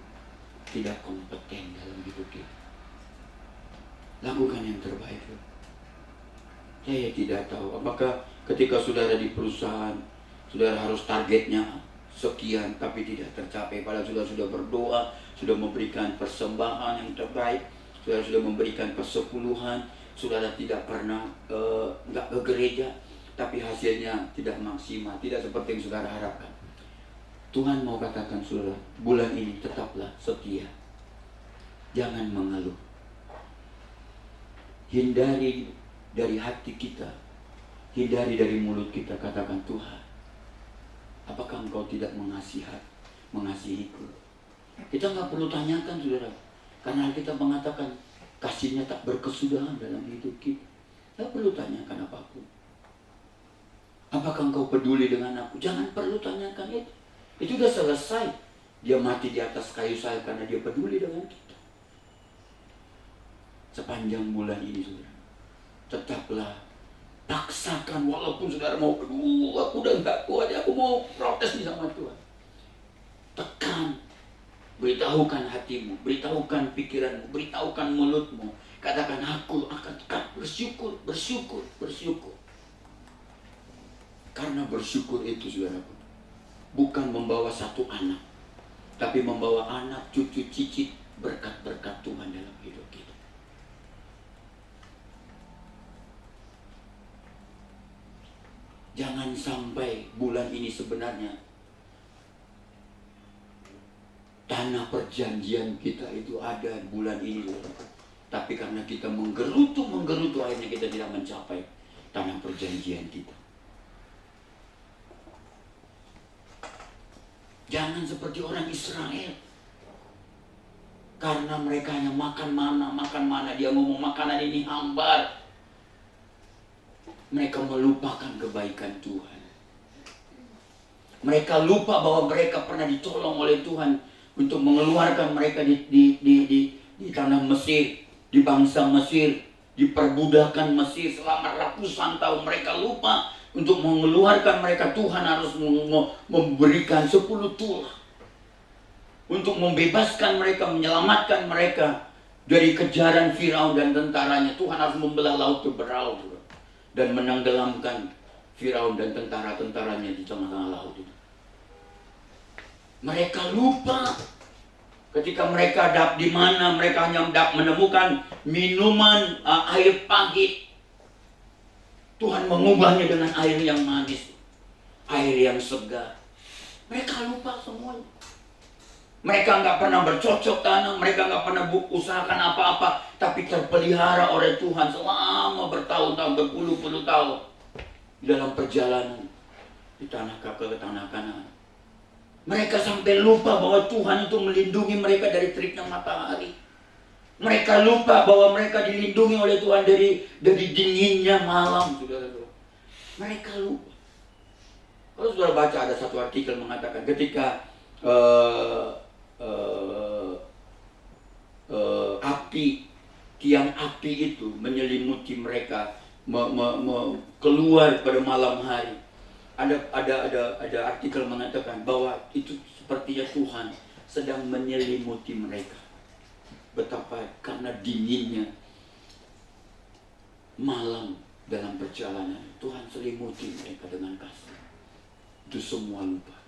tidak kompeten dalam hidup kita. Lakukan yang terbaik. Saya tidak tahu apakah ketika saudara di perusahaan, saudara harus targetnya sekian tapi tidak tercapai. Padahal saudara sudah berdoa, sudah memberikan persembahan yang terbaik, saudara sudah memberikan persepuluhan, saudara tidak pernah nggak ke gereja, tapi hasilnya tidak maksimal, tidak seperti yang saudara harapkan. Tuhan mau katakan saudara, bulan ini tetaplah setia. Jangan mengeluh. Hindari dari hati kita, hindari dari mulut kita, katakan Tuhan, apakah engkau tidak mengasihiku? Kita nggak perlu tanyakan saudara, karena kita mengatakan kasihnya tak berkesudahan dalam hidup kita. Tidak perlu tanyakan apapun. Apakah engkau peduli dengan aku? Jangan perlu tanyakan itu. Itu sudah selesai. Dia mati di atas kayu salib karena dia peduli dengan kita. Sepanjang bulan ini saudara, tetaplah paksakan walaupun saudara mau, aku udah gak kuat, aku mau protes nih sama Tuhan. Tekan, beritahukan hatimu, beritahukan pikiranmu, beritahukan mulutmu. Katakan aku akan tetap bersyukur, bersyukur, bersyukur. Karena bersyukur itu saudara, bukan membawa satu anak, tapi membawa anak, cucu, cicit, berkat-berkat Tuhan dalam hidup kita. Jangan sampai bulan ini sebenarnya tanah perjanjian kita itu ada bulan ini, tapi karena kita menggerutu akhirnya kita tidak mencapai tanah perjanjian kita. Jangan seperti orang Israel, karena mereka hanya makan mana, dia ngomong makanan ini hambar. Mereka melupakan kebaikan Tuhan. Mereka lupa bahwa mereka pernah ditolong oleh Tuhan untuk mengeluarkan mereka di tanah Mesir, di bangsa Mesir, di perbudakan Mesir selama ratusan tahun. Mereka lupa untuk mengeluarkan mereka. Tuhan harus memberikan 10 tulah untuk membebaskan mereka, menyelamatkan mereka dari kejaran Firaun dan tentaranya. Tuhan harus membelah laut Teberau dan menenggelamkan Firaun dan tentara-tentaranya di tengah-tengah laut itu. Mereka lupa ketika mereka di mana mereka hanya menemukan minuman air pahit. Tuhan mengubahnya dengan air yang manis, air yang segar. Mereka lupa semuanya. Mereka nggak pernah bercocok tanam, mereka nggak pernah usahakan apa-apa, tapi terpelihara oleh Tuhan selama bertahun-tahun, berpuluh-puluh tahun dalam perjalanan di tanah ke tanah Kanaan. Mereka sampai lupa bahwa Tuhan itu melindungi mereka dari teriknya matahari. Mereka lupa bahwa mereka dilindungi oleh Tuhan dari dinginnya malam, saudara-saudara. Mereka lupa. Kalau saudara baca ada satu artikel mengatakan ketika tiang api itu menyelimuti mereka, keluar pada malam hari. Ada artikel mengatakan bahwa itu sepertinya Tuhan sedang menyelimuti mereka. Betapa karena dinginnya malam dalam perjalanan, Tuhan selimuti mereka dengan kasih. Itu semua lupa.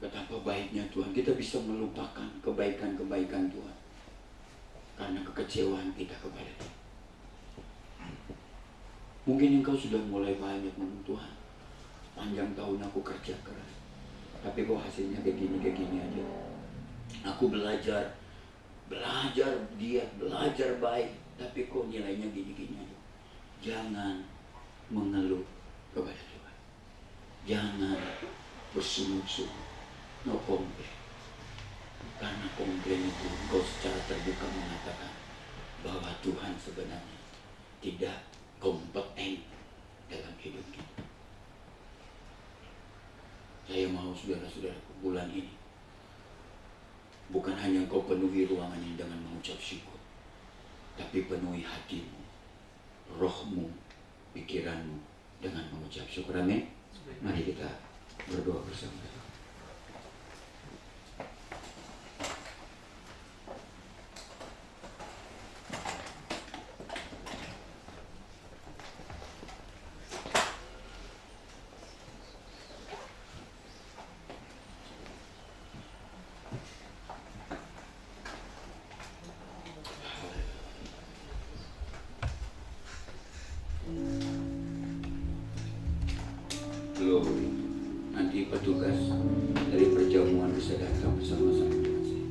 Betapa baiknya Tuhan, kita bisa melupakan kebaikan-kebaikan Tuhan karena kekecewaan kita kepada Dia. Mungkin engkau sudah mulai banyak ngomong, Tuhan, panjang tahun aku kerja keras, tapi kok hasilnya kayak gini aja. Aku belajar belajar baik, tapi kok nilainya gini-gini aja. Jangan mengeluh kepada Tuhan. Jangan bersungut-sungut. No komplain. Karena komplain itu engkau secara terbuka mengatakan bahwa Tuhan sebenarnya tidak kompeten dalam hidup kita. Saya mau saudara-saudara bulan ini bukan hanya engkau penuhi ruangan ini dengan mengucap syukur, tapi penuhi hatimu, rohmu, pikiranmu dengan mengucap syukur. Amin. Mari kita berdoa bersama-sama. Glory. Nanti petugas dari perjamuan bisa datang bersama-sama dengan saya.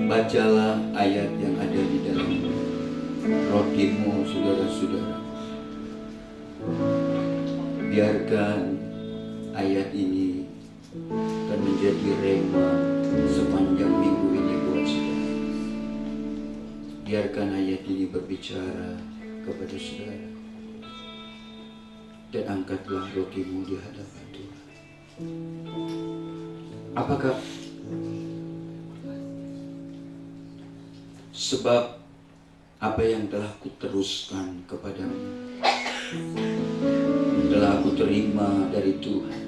Bacalah ayat yang ada di dalam rotimu, saudara-saudara. Biarkan ayat ini akan menjadi rema sepanjang minggu ini buat saudara. biarkan ayat ini berbicara kepada saudara. Dan angkatlah rotimu di hadapan Tuhan. Apakah sebab apa yang telah kuteruskan kepadamu, telah aku terima dari Tuhan,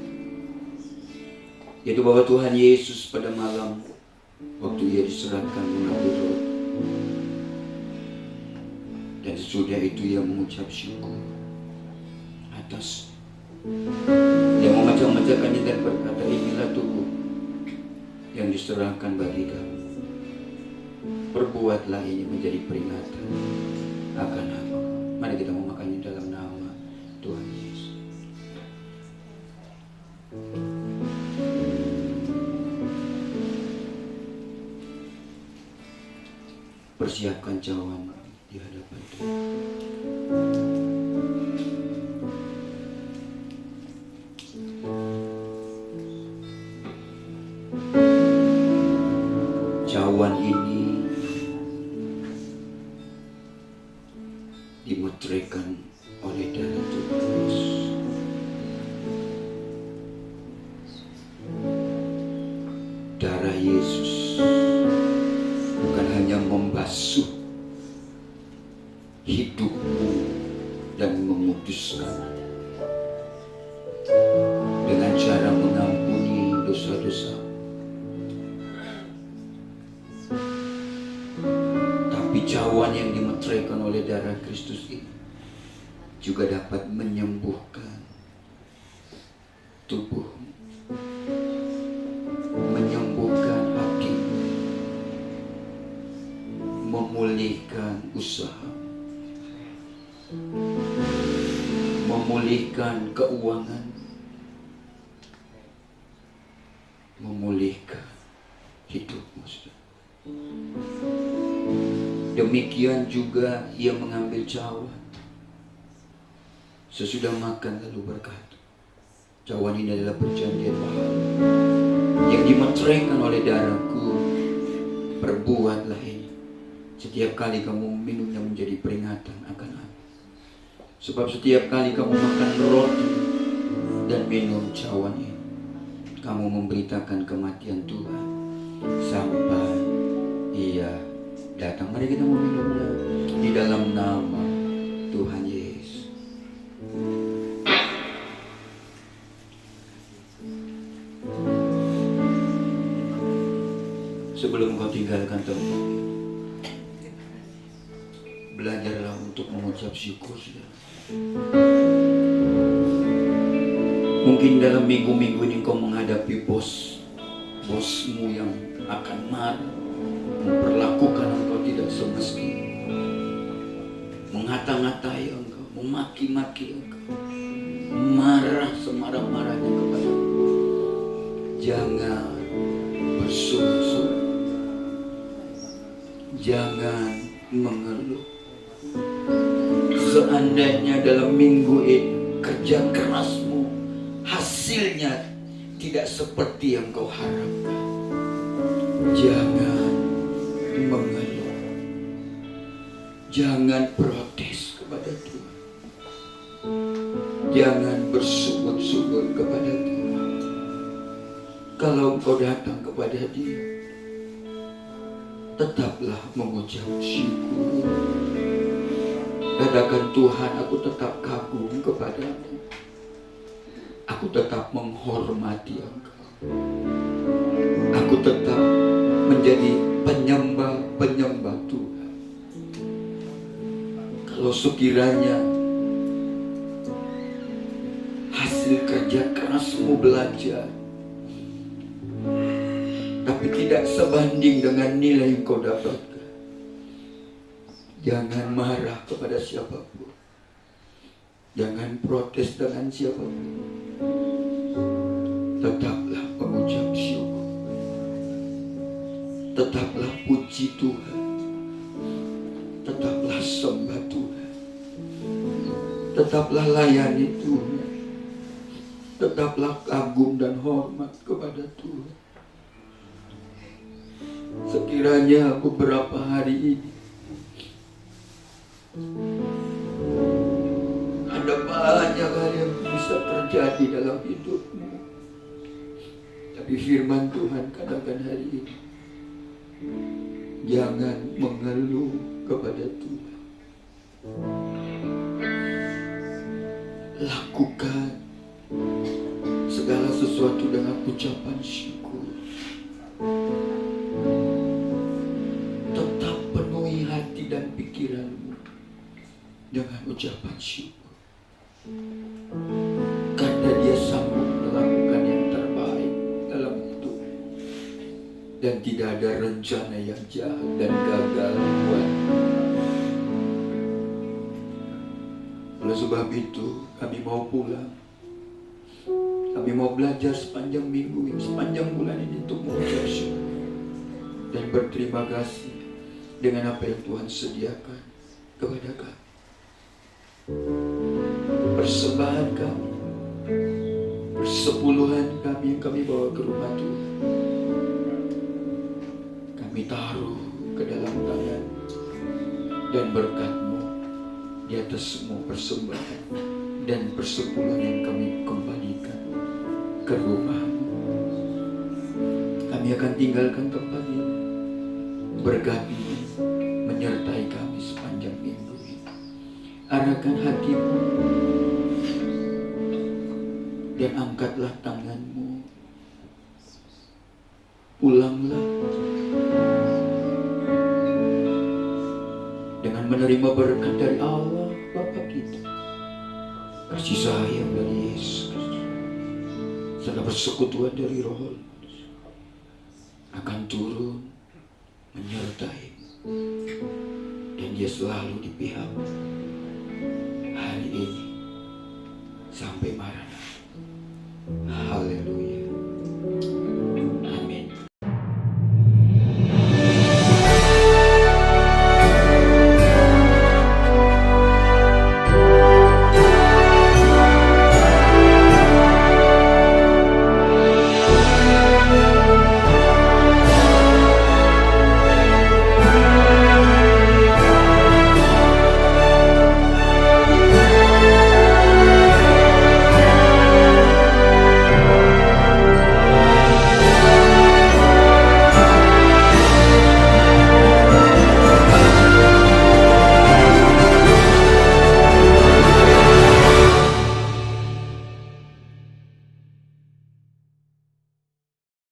yaitu bahwa Tuhan Yesus pada malam waktu ia diserahkan mengambil roti, dan sesudah itu ia mengucap syukur atas, dia memecah-mecahkannya dan berkata, inilah tubuh yang diserahkan bagi kamu. Perbuatlah ini menjadi peringatan akan aku. Mari kita memakannya dalam nama Tuhan Yesus. Persiapkan cawan di hadapan Tuhan. Cawan ini dimeteraikan oleh darah Tuhan Yesus. Darah Yesus bukan hanya membasuh hidupmu dan memuduskan dengan cara mengampuni dosa-dosa, tapi cawan yang dimeteraikan oleh darah Kristus ini juga dapat menyembuhkan tubuhmu, menyembuhkan hati, memulihkan usaha, memulihkan keuangan, memulihkan hidupmu. Demikian juga ia mengambil cawan sesudah makan lalu berkata, cawan ini adalah perjanjian baru yang dimeteraikan oleh darahku. Perbuatlah ini setiap kali kamu minumnya menjadi peringatan akan aku. Sebab setiap kali kamu makan roti dan minum cawan ini, kamu memberitakan kematian Tuhan sampai ia datang. Mari kita meminumnya di dalam nama Tuhan Yesus. Sebelum kau tinggalkan tempat, belajarlah untuk mengucap syukur. Mungkin dalam minggu-minggu ini kau menghadapi bosmu yang akan marah, memperlakukan engkau tidak semestinya, mengata-ngatai engkau, memaki-maki engkau, marah semarah-marahnya kepada engkau. Jangan bersungut-sungut, jangan mengeluh. Seandainya dalam minggu ini kerja kerasmu hasilnya tidak seperti yang kau harapkan, jangan mengeluh, jangan protes kepada Tuhan, jangan bersyukur-syukur kepada Tuhan. Kalau engkau datang kepada Dia, tetaplah mengucap syukur. Katakan, Tuhan, aku tetap kagum kepadamu, aku tetap menghormati Engkau, aku tetap menjadi penyembah Tuhan. Kalau sekiranya hasil kerja kerasmu belajar tapi tidak sebanding dengan nilai yang kau dapatkan, jangan marah kepada siapapun, jangan protes dengan siapapun. Tetaplah mengucap syukur, tetaplah puji Tuhan, tetaplah sembah Tuhan, tetaplah layani Tuhan, tetaplah kagum dan hormat kepada Tuhan. Sekiranya beberapa hari ini Ada banyak hal yang bisa terjadi dalam hidupmu. Tapi firman Tuhan katakan hari ini, jangan mengeluh kepada Tuhan. Lakukan segala sesuatu dengan ucapan syukur. Tetap penuhi hati dan pikiranmu dengan ucapan syukur. Karena Dia sanggup melakukan yang terbaik dalam hidup. Dan tidak ada rencana yang jahat dan gagal buat. Oleh sebab itu, kami mau pulang. Kami mau belajar sepanjang minggu ini, sepanjang bulan ini untuk mengucap syukur dan berterima kasih dengan apa yang Tuhan sediakan kepada kami. Persembahan kami, persepuluhan kami yang kami bawa ke rumah Tuhan, kami taruh ke dalam tangan, dan berkat-Mu di atas semua persembahan dan persepuluhan yang kami kembalikan ke rumah-Mu. Kami akan tinggalkan tempat ini. Berkati-Mu menyertai kami sepanjang minggu ini. Arahkan hati-Mu dan angkatlah tangan-Mu. Pulanglah dengan menerima berkat dari Allah Bapa kita, kasih sayang dari Yesus Kristus, serta persekutuan dari Roh Kudus akan turun menyertai, dan Dia selalu di pihak hari ini